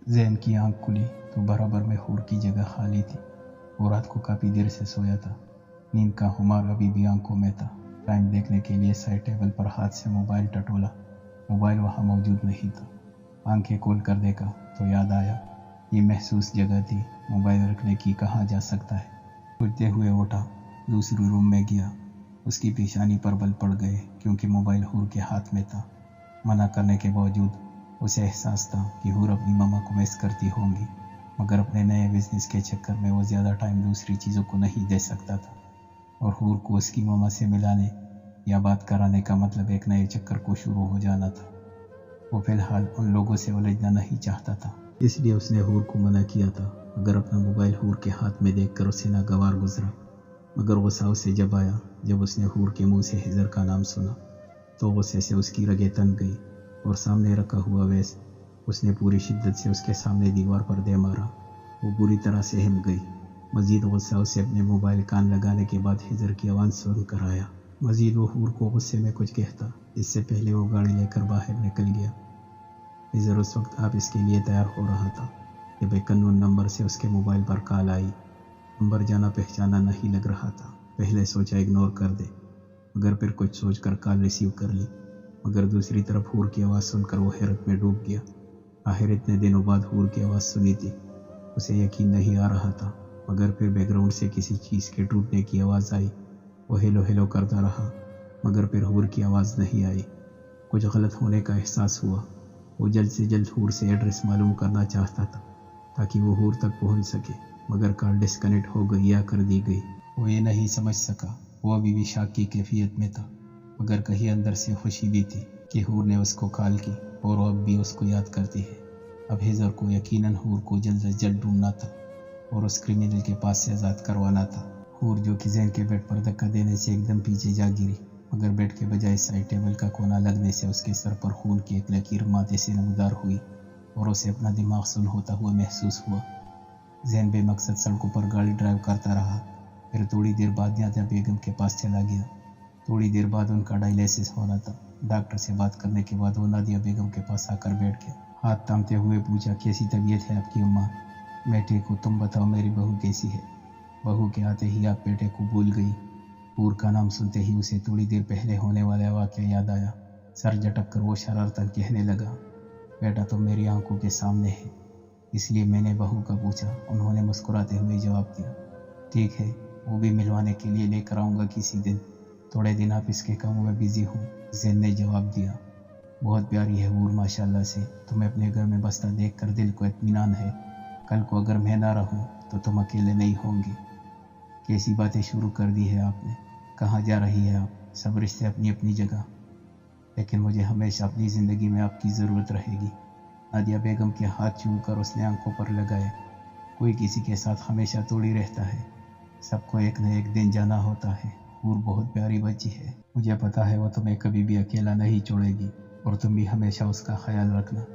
ज़ैन की आंख खुली तो बराबर में हूर की जगह खाली थी। वो रात को काफ़ी देर से सोया था। नींद का खुमार अभी भी आंखों में था। टाइम देखने के लिए साइड टेबल पर हाथ से मोबाइल टटोला। मोबाइल वहाँ मौजूद नहीं था। आंखें खोल कर देखा तो याद आया, ये महसूस जगह थी, मोबाइल रखने की कहाँ जा सकता है। उठते हुए उठा, दूसरे रूम में गया। उसकी पेशानी पर बल पड़ गए क्योंकि मोबाइल हूर के हाथ में था। मना करने के बावजूद उसे एहसास था कि हूर अपनी मम्मा को मिस करती होंगी, मगर अपने नए बिजनेस के चक्कर में वो ज़्यादा टाइम दूसरी चीज़ों को नहीं दे सकता था। और हूर को उसकी मम्मा से मिलाने या बात कराने का मतलब एक नए चक्कर को शुरू हो जाना था। वो फिलहाल उन लोगों से उलझना नहीं चाहता था, इसलिए उसने हूर को मना किया था। मगर अपना मोबाइल हूर के हाथ में देखकर उसे नागवार गुजरा। मगर गुस्सा उसे जब आया जब उसने हूर के मुंह से हिजर का नाम सुना, तो गुस्से से उसकी रगें तन गई और सामने रखा हुआ वेस उसने पूरी शिद्दत से उसके सामने दीवार पर दे मारा। वो बुरी तरह से हिल गई। मजीद गुस्सा उसे अपने मोबाइल कान लगाने के बाद हिजर की आवाज़ सुनकर आया। मजीद वो हूर को गुस्से में कुछ कहता, इससे पहले वो गाड़ी लेकर बाहर निकल गया। हिजर उस वक्त ऑफिस के लिए तैयार हो रहा था जब एक अननोन नंबर से उसके मोबाइल पर कॉल आई। नंबर जाना पहचाना नहीं लग रहा था। पहले सोचा इग्नोर कर दे, मगर फिर कुछ सोचकर कॉल रिसीव कर ली। मगर दूसरी तरफ हूर की आवाज़ सुनकर वो हैरत में डूब गया। आखिर इतने दिनों बाद हूर की आवाज़ सुनी थी। उसे यकीन नहीं आ रहा था, मगर फिर बैकग्राउंड से किसी चीज़ के टूटने की आवाज़ आई। वो हेलो हेलो करता रहा, मगर फिर हूर की आवाज़ नहीं आई। कुछ गलत होने का एहसास हुआ। वो जल्द से जल्द हूर से एड्रेस मालूम करना चाहता था ताकि वो हूर तक पहुंच सके, मगर कॉल डिस्कनेक्ट हो गई या कर दी गई। वो ये नहीं समझ सका। वो अभी भी शाक की कैफियत में था, मगर कहीं अंदर से खुशी भी थी कि हूर ने उसको कॉल की और वो अब भी उसको याद करती है। अब हिजर को यकीनन हूर को जल्द से जल्द ढूंढना था और उस क्रिमिनल के पास से आज़ाद करवाना था। हूर जो कि ज़ैन के बेड पर धक्का देने से एकदम पीछे जा गिरी, मगर बेड के बजाय साइड टेबल का कोना लगने से उसके सर पर खून की एक लकीर माथे से नमदार हुई और उसे अपना दिमाग सुन्न होता हुआ महसूस हुआ। ज़ैन बेमकसद सड़कों पर गाड़ी ड्राइव करता रहा। फिर थोड़ी देर बाद नादिया बेगम के पास चला गया। थोड़ी देर बाद उनका डायलिसिस होना था। डॉक्टर से बात करने के बाद वो नादिया बेगम के पास आकर बैठ गया। हाथ थामते हुए पूछा, कैसी तबीयत है आपकी अम्मा? मैं ठीक हूँ, तुम बताओ मेरी बहू कैसी है? बहू के आते ही आप बेटे को भूल गई। हूर का नाम सुनते ही उसे थोड़ी देर पहले होने वाला वाक़या याद आया। सर झटक कर वो शरारतन कहने लगा, बेटा तो मेरी आंखों के सामने है, इसलिए मैंने बहू का पूछा। उन्होंने मुस्कुराते हुए जवाब दिया, ठीक है, वो भी मिलवाने के लिए लेकर आऊँगा किसी दिन। थोड़े दिन ऑफिस के कामों में बिजी हूँ, ज़ैन ने जवाब दिया। बहुत प्यारी है हूर माशाल्लाह से। तुम्हें अपने घर में बसता देख कर दिल को इत्मीनान है। कल को अगर मैं ना रहूँ तो तुम अकेले नहीं होंगे। कैसी बातें शुरू कर दी है आपने। कहाँ जा रही है आप? सब रिश्ते अपनी अपनी जगह, लेकिन मुझे हमेशा अपनी ज़िंदगी में आपकी ज़रूरत रहेगी। नादिया बेगम के हाथ छूकर उसने आंखों पर लगाए। कोई किसी के साथ हमेशा थोड़ी रहता है, सबको एक न एक दिन जाना होता है। हूर बहुत प्यारी बच्ची है, मुझे पता है वो तुम्हें कभी भी अकेला नहीं छोड़ेगी और तुम भी हमेशा उसका ख्याल रखना।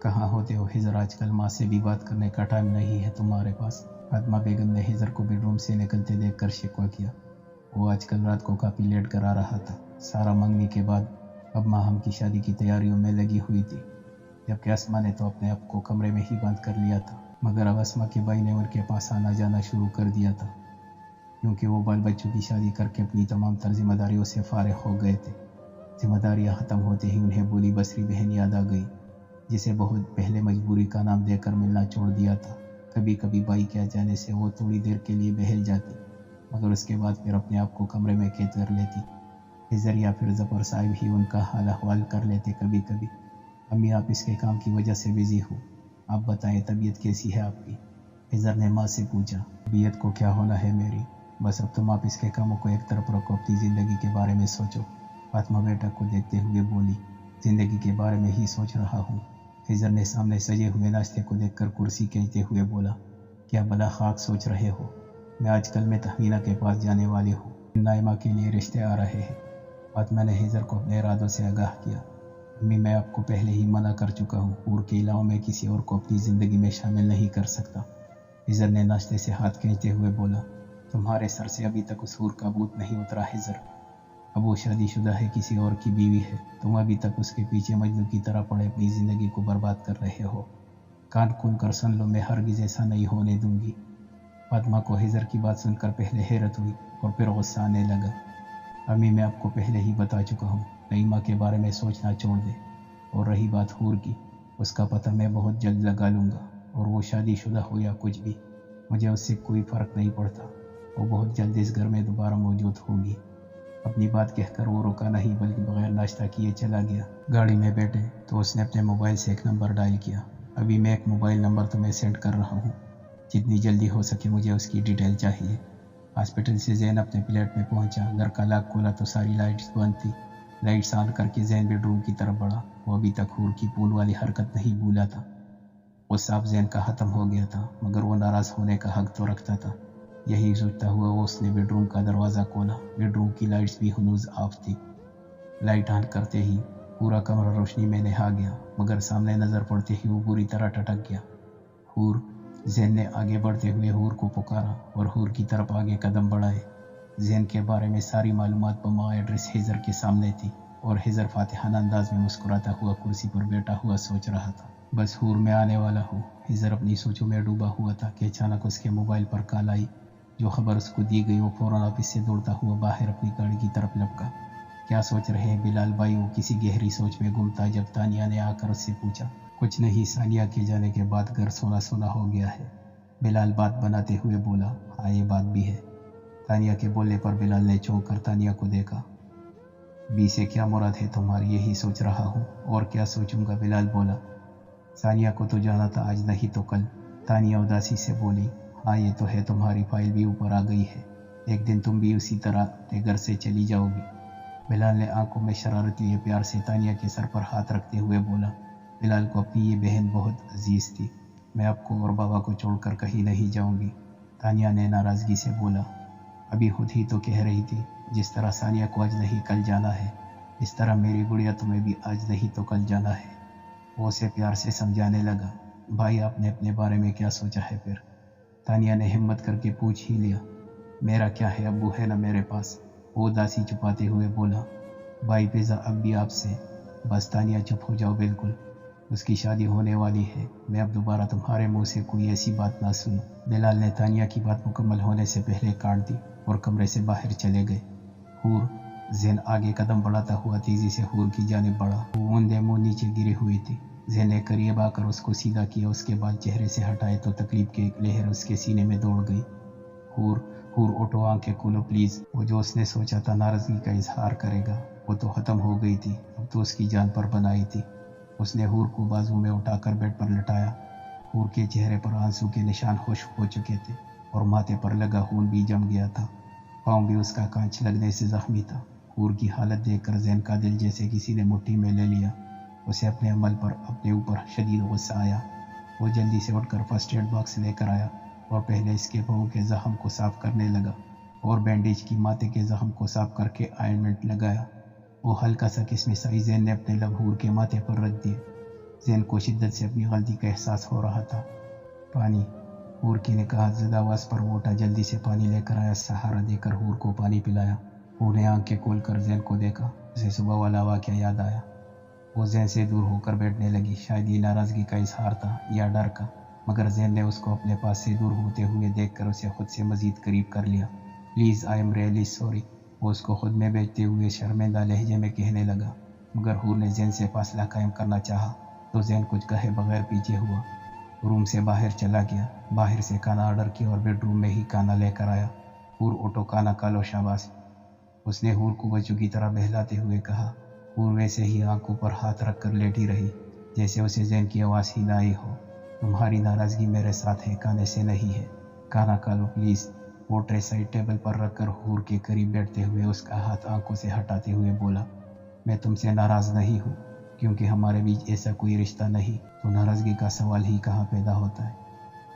कहाँ होते हो हिजर? आजकल माँ से भी बात करने का टाइम नहीं है तुम्हारे पास। फातिमा बेगम ने हिजर को बेडरूम से निकलते देखकर शिकवा किया। वो आजकल रात को काफ़ी लेट कर आ रहा था। सारा मंगनी के बाद अब माँ हम की शादी की तैयारियों में लगी हुई थी, जबकि अस्मा ने तो अपने आप को कमरे में ही बंद कर लिया था। मगर अब अस्मा के भाई ने उनके पास आना जाना शुरू कर दिया था, क्योंकि वो बाल बच्चों की शादी करके अपनी तमाम तर जिम्मेदारियों से फारिग हो गए थे। जिम्मेदारियाँ ख़त्म होते ही उन्हें बोली बसरी बहन याद आ गई, जिसे बहुत पहले मजबूरी का नाम देकर मिलना छोड़ दिया था। कभी कभी भाई के आ जाने से वो थोड़ी देर के लिए बहल जाती, मगर उसके बाद फिर अपने आप को कमरे में कैद कर लेती। हिजर या फिर ज़फ़र साहिब ही उनका हाल अहवाल कर लेते कभी कभी। अम्मी आप इसके काम की वजह से बिज़ी हो, आप बताएं तबीयत कैसी है आपकी? हिजर ने माँ से पूछा। तबीयत को क्या होना है मेरी, बस अब तुम आप इसके कामों को एक तरफ रखो, अपनी ज़िंदगी के बारे में सोचो। फातिमा बेटा को देखते हुए बोली, ज़िंदगी के बारे में ही सोच रहा हूँ। हिजर ने सामने सजे हुए नाश्ते को देखकर कुर्सी खींचते हुए बोला, क्या भला खाक सोच रहे हो? मैं आजकल में तहमीना के पास जाने वाली हूँ, नाइमा के लिए रिश्ते आ रहे हैं। फातिमा ने हिजर को अपने इरादों से आगाह किया। अम्मी मैं आपको पहले ही मना कर चुका हूँ, हूर के अलावा मैं किसी और को अपनी ज़िंदगी में शामिल नहीं कर सकता। हिजर ने नाश्ते से हाथ खींचते हुए बोला, तुम्हारे सर से अभी तक उस हूर का भूत नहीं उतरा हिजर। अब वो शादीशुदा है, किसी और की बीवी है। तुम अभी तक उसके पीछे मजनू की तरह पड़े अपनी ज़िंदगी को बर्बाद कर रहे हो। कान खोल कर सुन लो, मैं हरगिज़ ऐसा नहीं होने दूंगी। फातिमा को हिजर की बात सुनकर पहले हैरत हुई और फिर गुस्सा आने लगा। अम्मी, मैं आपको पहले ही बता चुका हूँ, नईमा के बारे में सोचना छोड़ दे। और रही बात हूर की, उसका पता मैं बहुत जल्द लगा लूँगा, और वो शादीशुदा हो या कुछ भी, मुझे उससे कोई फ़र्क नहीं पड़ता। वो बहुत जल्द इस घर में दोबारा मौजूद होगी। अपनी बात कहकर वो रुका नहीं, बल्कि बगैर नाश्ता किए चला गया। गाड़ी में बैठे तो उसने अपने मोबाइल से एक नंबर डायल किया। अभी मैं एक मोबाइल नंबर तुम्हें सेंड कर रहा हूँ, जितनी जल्दी हो सके मुझे उसकी डिटेल चाहिए। हॉस्पिटल से जैन अपने फ्लैट में पहुंचा। घर का लॉक खोला तो सारी लाइट्स बंद थी। लाइट्स ऑन करके जैन बेडरूम की तरफ बढ़ा। वो अभी तक हूर की पूल वाली हरकत नहीं भूला था। गुस्सा जैन का ख़त्म हो गया था, मगर वो नाराज़ होने का हक तो रखता था। यही सोचता हुआ वो उसने बेडरूम का दरवाज़ा खोला। बेडरूम की लाइट्स भी हनूज ऑफ थी। लाइट ऑन करते ही पूरा कमरा रोशनी में नहा गया, मगर सामने नज़र पड़ते ही वो बुरी तरह टटक गया। हूर। जैन ने आगे बढ़ते हुए हूर को पुकारा और हूर की तरफ आगे कदम बढ़ाए। जैन के बारे में सारी मालूमात बमा एड्रेस हिजर के सामने थी, और हिजर फातिहाना अंदाज में मुस्कुराता हुआ कुर्सी पर बैठा हुआ सोच रहा था, बस हूर मैं आने वाला हूँ। हिजर अपनी सोचों में डूबा हुआ था कि अचानक उसके मोबाइल पर कॉल आई। जो खबर उसको दी गई वो फौरन ऑफिस से दौड़ता हुआ बाहर अपनी गाड़ी की तरफ लपका। क्या सोच रहे हैं बिलाल भाई? वो किसी गहरी सोच में गुम था जब तानिया ने आकर उससे पूछा। कुछ नहीं, सानिया के जाने के बाद घर सोना सोना हो गया है, बिलाल बात बनाते हुए बोला। हाँ, ये बात भी है। तानिया के बोलने पर बिलाल ने चौंक कर तानिया को देखा। बी से क्या मुराद है तुम्हारी? यही सोच रहा हूँ, और क्या सोचूंगा, बिलाल बोला। सानिया को तो जाना था आज नहीं तो कल, तानिया उदासी से बोली। हाँ ये तो है, तुम्हारी फाइल भी ऊपर आ गई है, एक दिन तुम भी उसी तरह अपने घर से चली जाओगी। बिलाल ने आंखों में शरारत लिए प्यार से तानिया के सर पर हाथ रखते हुए बोला। बिलाल को अपनी ये बहन बहुत अजीज थी। मैं आपको और बाबा को छोड़कर कहीं नहीं जाऊंगी, तानिया ने नाराज़गी से बोला। अभी खुद ही तो कह रही थी, जिस तरह सानिया को आज नहीं कल जाना है, इस तरह मेरी गुड़िया तुम्हें भी आज नहीं तो कल जाना है। वो उसे प्यार से समझाने लगा। भाई आपने अपने बारे में क्या सोचा है फिर? तानिया ने हिम्मत करके पूछ ही लिया। मेरा क्या है, अब्बू है ना मेरे पास, वो उदासी छुपाते हुए बोला। भाई पिज़्ज़ा अब भी आपसे। बस तानिया चुप हो जाओ बिल्कुल, उसकी शादी होने वाली है, मैं अब दोबारा तुम्हारे मुंह से कोई ऐसी बात ना सुनूं। बिलाल ने तानिया की बात मुकम्मल होने से पहले काट दी और कमरे से बाहर चले गए। हूर। जैन आगे कदम बढ़ाता हुआ तेजी से हूर की जानिब बढ़ा। वो ऊंधे मुंह नीचे गिरी हुई थी। जैन ने करीब आकर उसको सीधा किया, उसके बाद चेहरे से हटाए तो तकलीफ की एक लहर उसके सीने में दौड़ गई। हूर। हूर उठो, आंखें खोलो प्लीज़। वो जो उसने सोचा था नाराज़गी का इजहार करेगा, वो तो ख़त्म हो गई थी, अब तो उसकी जान पर बनाई थी। उसने हूर को बाजू में उठाकर बेड पर लटाया। हूर के चेहरे पर आंसू के निशान खुश्क हो चुके थे और माथे पर लगा खून भी जम गया था। पाँव भी उसका कांच लगने से जख्मी था। हूर की हालत देखकर जैन का दिल जैसे किसी ने मुट्ठी में ले लिया। उसे अपने अमल पर अपने ऊपर शदीद गुस्सा आया। वो जल्दी से उठकर फर्स्ट एड बॉक्स लेकर आया और पहले इसके पाँव के जख्म को साफ करने लगा और बैंडेज की माथे के जख्म को साफ करके ऑइंटमेंट लगाया। वो हल्का सा किसमिसाई जैन ने अपने लब हूर के माथे पर रख दिए। जैन को शिद्दत से अपनी गलती का एहसास हो रहा था। पानी, हूर की ने कहा। ज़्यादा आवाज़ पर वो उठा, जल्दी से पानी लेकर आया। सहारा देकर हूर को पानी पिलाया। हूर ने आंखें खोल कर जैन को देखा। उसे सुबह वाला वाक़या याद आया। वो जैन से दूर होकर बैठने लगी। शायद ये नाराज़गी का इजहार था या डर का, मगर जैन ने उसको अपने पास से दूर होते हुए देखकर उसे खुद से मज़ीद करीब कर लिया। Please, I am really sorry, वो उसको खुद में बेचते हुए शर्मिंदा लहजे में कहने लगा। मगर हूर ने जैन से फासला कायम करना चाहा तो जैन कुछ कहे बगैर पीछे हुआ, रूम से बाहर चला गया। बाहर से खाना ऑर्डर किया और बेडरूम में ही खाना लेकर आया। हूर उठो, खाना खा लो, शाबाश, उसने हूर को बच्चों की तरह बहलाते हुए कहा। हूर वैसे ही आंखों पर हाथ रख कर लेटी रही, जैसे उसे जैन की आवाज़ ही ना आई हो। तुम्हारी नाराज़गी मेरे साथ है, खाने से नहीं है, खाना खा लो प्लीज़। वो ट्रे साइड टेबल पर रखकर हूर के करीब बैठते हुए उसका हाथ आंखों से हटाते हुए बोला। मैं तुमसे नाराज़ नहीं हूँ, क्योंकि हमारे बीच ऐसा कोई रिश्ता नहीं, तो नाराज़गी का सवाल ही कहाँ पैदा होता है।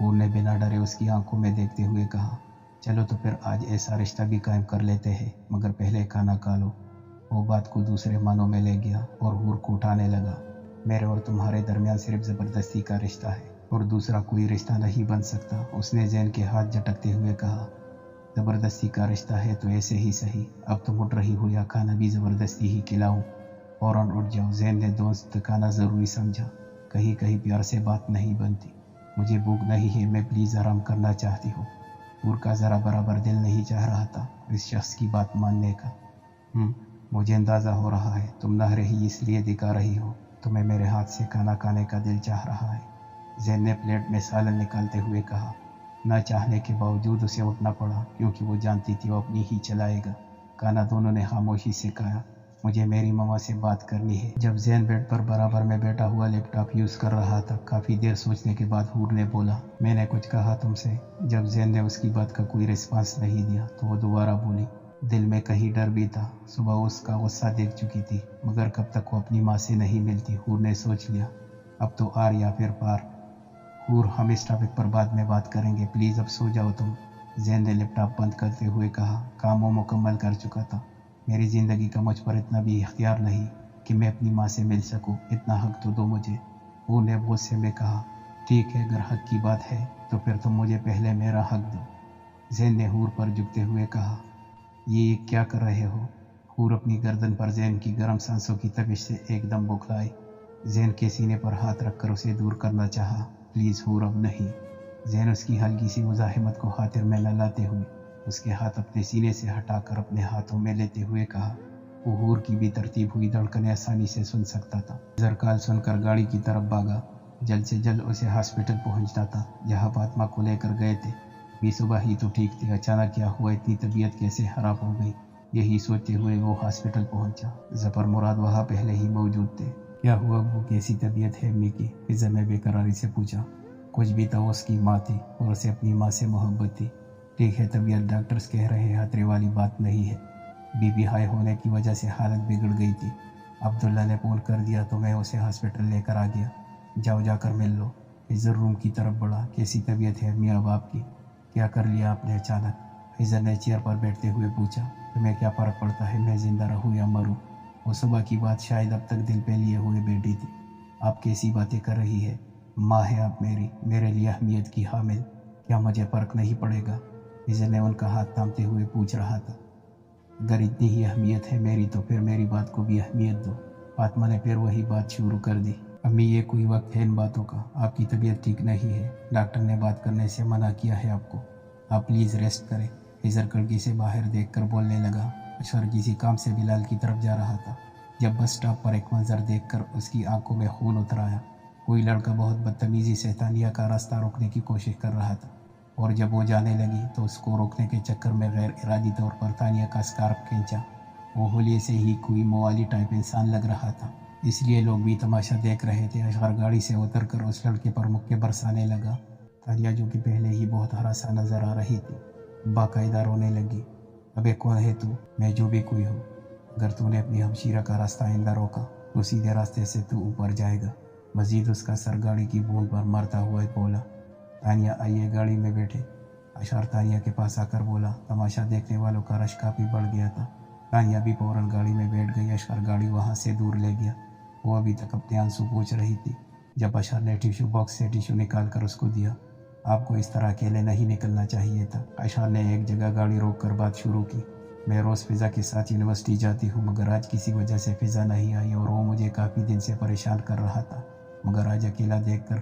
हूर ने बिना डरे उसकी आंखों में देखते हुए कहा। चलो तो फिर आज ऐसा रिश्ता भी कायम कर लेते हैं, मगर पहले खाना खा लो। वो बात को दूसरे मानों में ले गया और हूर को उठाने लगा। मेरे और तुम्हारे दरमियान सिर्फ ज़बरदस्ती का रिश्ता है और दूसरा कोई रिश्ता नहीं बन सकता, उसने जैन के हाथ झटकते हुए कहा। ज़बरदस्ती का रिश्ता है तो ऐसे ही सही, अब तुम उठ रही हो या खाना भी ज़बरदस्ती ही खिलाऊं? फौरन उठ जाओ, जैन ने दोस्त खाना ज़रूरी समझा। कहीं कहीं प्यार से बात नहीं बनती। मुझे भूख नहीं है, मैं प्लीज़ आराम करना चाहती हूँ। हूर का ज़रा बराबर दिल नहीं चाह रहा था इस शख्स की बात मानने का। मुझे अंदाज़ा हो रहा है तुम नह रही इसलिए दिखा रही हो, तुम्हें मेरे हाथ से खाना खाने का दिल चाह रहा है। ज़ैन ने प्लेट में सालन निकालते हुए कहा। न चाहने के बावजूद उसे उठना पड़ा क्योंकि वो जानती थी वो अपनी ही चलाएगा। खाना दोनों ने खामोशी से खाया। मुझे मेरी मम्मा से बात करनी है। जब ज़ैन बेड पर बराबर में बैठा हुआ लैपटॉप यूज़ कर रहा था, काफ़ी देर सोचने के बाद हूर ने बोला, मैंने कुछ कहा तुमसे? जब ज़ैन ने उसकी बात का कोई रिस्पांस नहीं दिया तो वो दोबारा बोली। दिल में कहीं डर भी था। सुबह उसका गुस्सा देख चुकी थी, मगर कब तक वो अपनी माँ से नहीं मिलती। हूर ने सोच लिया, अब तो आर या फिर पार। हूर, हम इस टॉपिक पर बाद में बात करेंगे, प्लीज़ अब सो जाओ तुम। ज़ैन ने लैपटॉप बंद करते हुए कहा। काम वो मुकम्मल कर चुका था। मेरी ज़िंदगी का मुझ पर इतना भी इख्तियार नहीं कि मैं अपनी माँ से मिल सकूं। इतना हक तो दो मुझे। हूर ने गुस्से में कहा। ठीक है, अगर हक की बात है तो फिर तुम मुझे पहले मेरा हक दो। ज़ैन ने हूर पर झुकते हुए कहा। ये क्या कर रहे हो? हूर अपनी गर्दन पर ज़ैन की गर्म सांसों की तपिश से एकदम बौखलाई। ज़ैन के सीने पर हाथ रखकर उसे दूर करना चाहा। प्लीज़ हूर, अब नहीं। ज़ैन उसकी हल्की सी मुज़ाहिमत को खातिर में न लाते हुए उसके हाथ अपने सीने से हटाकर अपने हाथों में लेते हुए कहा। वो हूर की भी तरतीब हुई धड़कनें आसानी से सुन सकता था। जरकाल सुनकर गाड़ी की तरफ भागा। जल्द से जल्द उसे हॉस्पिटल पहुंचना था जहां फातिमा को लेकर गए थे। भी सुबह ही तो ठीक थी, अचानक क्या हुआ, इतनी तबीयत कैसे खराब हो गई? यही सोचते हुए वो हॉस्पिटल पहुंचा। जफर मुराद वहां पहले ही मौजूद थे। क्या हुआ, वो कैसी तबीयत है अम्मी की? फिजा ने बेकरारी से पूछा। कुछ भी था, उसकी माँ थी और उसे अपनी माँ से मोहब्बत थी। ठीक है, तबीयत डॉक्टर्स कह रहे हैं खतरे वाली बात नहीं है। बीबी हाई होने की वजह से हालत बिगड़ गई थी। अब्दुल्ला ने फ़ोन कर दिया तो मैं उसे हॉस्पिटल लेकर आ गया। जाओ जाकर मिल लो। हिजर रूम की तरफ बढ़ा। कैसी तबीयत है अम्मी अब आपकी? क्या कर लिया आपने अचानक? हिजर ने चेयर पर बैठते हुए पूछा। तुम्हें क्या फ़र्क पड़ता है मैं ज़िंदा रहूँ या मरूँ? वो सुबह की बात शायद अब तक दिल पे लिए हुए बैठी थी। आप कैसी बातें कर रही है? माँ है आप मेरी, मेरे लिए अहमियत की हामिल। क्या मुझे फ़र्क नहीं पड़ेगा? हिजर ने उनका हाथ थामते हुए पूछ रहा था। अगर इतनी ही अहमियत है मेरी तो फिर मेरी बात को भी अहमियत दो। फातिमा ने फिर वही बात शुरू कर दी। अम्मी, ये कोई वक्त है इन बातों का? आपकी तबीयत ठीक नहीं है, डॉक्टर ने बात करने से मना किया है आपको। आप प्लीज़ रेस्ट करें। हिजर खिड़की से बाहर देखकर बोलने लगा। अशर किसी काम से बिलाल की तरफ जा रहा था जब बस स्टॉप पर एक मंजर देखकर उसकी आंखों में खून उतर आया। कोई लड़का बहुत बदतमीज़ी से तानिया का रास्ता रोकने की कोशिश कर रहा था और जब वो जाने लगी तो उसको रोकने के चक्कर में गैर इरादी तौर पर तानिया का स्कार्फ खींचा। वो होलिये से ही कोई मवाली टाइप इंसान लग रहा था, इसलिए लोग भी तमाशा देख रहे थे। अशगर गाड़ी से उतर कर उस लड़के पर मुक्के बरसाने लगा। तानिया, जो कि पहले ही बहुत हरासा नजर आ रही थी, बाकायदा रोने लगी। अबे कौन है तू? मैं जो भी कोई हूँ। अगर तूने अपनी हमशीरा का रास्ता आइंदा रोका तो सीधे रास्ते से तू ऊपर जाएगा। मजीद उसका सर गाड़ी की बूंद पर मारता हुआ बोला। तानिया, आइए गाड़ी में बैठे। अशर तानिया के पास आकर बोला। तमाशा देखने वालों का रश काफ़ी बढ़ गया था। तानिया भी फौरन गाड़ी में बैठ गई। अशर गाड़ी वहाँ से दूर ले गया। वो अभी तक अपने आंसू पोंछ रही थी जब अशर ने टिश्यू बॉक्स से टिश्यू निकाल कर उसको दिया। आपको इस तरह अकेले नहीं निकलना चाहिए था। अशर ने एक जगह गाड़ी रोक कर बात शुरू की। मैं रोज़ फ़िज़ा के साथ यूनिवर्सिटी जाती हूँ, मगर आज किसी वजह से फ़िज़ा नहीं आई और वो मुझे काफ़ी दिन से परेशान कर रहा था, मगर आज अकेला देखकर।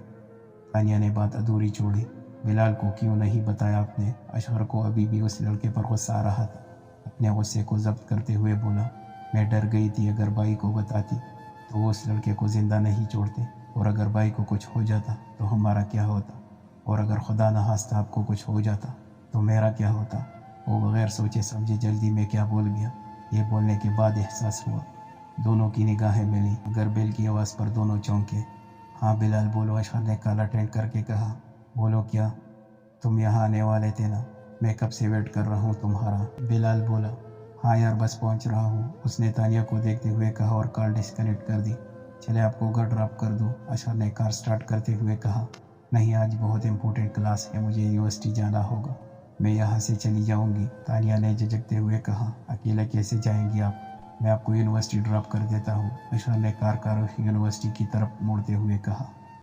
तानिया ने बात अधूरी छोड़ी। बिलाल को क्यों नहीं बताया आपने? अशर को अभी भी उस लड़के पर गुस्सा आ रहा था। अपने गुस्से को ज़ब्त करते हुए बोला, मैं डर गई थी अगर भाई को बताती तो वो उस लड़के को ज़िंदा नहीं छोड़ते, और अगर भाई को कुछ हो जाता तो हमारा क्या होता, और अगर खुदा न खास्ता आपको कुछ हो जाता तो मेरा क्या होता। वो बगैर सोचे समझे जल्दी में क्या बोल गया। ये बोलने के बाद एहसास हुआ। दोनों की निगाहें मिली, मगर बेल की आवाज़ पर दोनों चौंके। हाँ बिलाल बोलो, अशर ने काला टेंट करके कहा। बोलो क्या? तुम यहाँ आने वाले थे ना? मैं कब से वेट कर रहा हूँ तुम्हारा। बिलाल बोला। हाँ यार, बस पहुँच रहा हूँ, उसने तानिया को देखते हुए कहा और कॉल डिस्कनेक्ट कर दी। चले आपको घर ड्रॉप कर दूँ? अशर ने कार स्टार्ट करते हुए कहा। नहीं, आज बहुत इंपॉर्टेंट क्लास है, मुझे यूनिवर्सिटी जाना होगा, मैं यहाँ से चली जाऊँगी। तानिया ने झिझकते हुए कहा। अकेला कैसे जाएंगी आप? मैं आपको यूनिवर्सिटी ड्रॉप कर देता हूँ, अशर ने कार यूनिवर्सिटी की तरफ मोड़ते हुए कहा।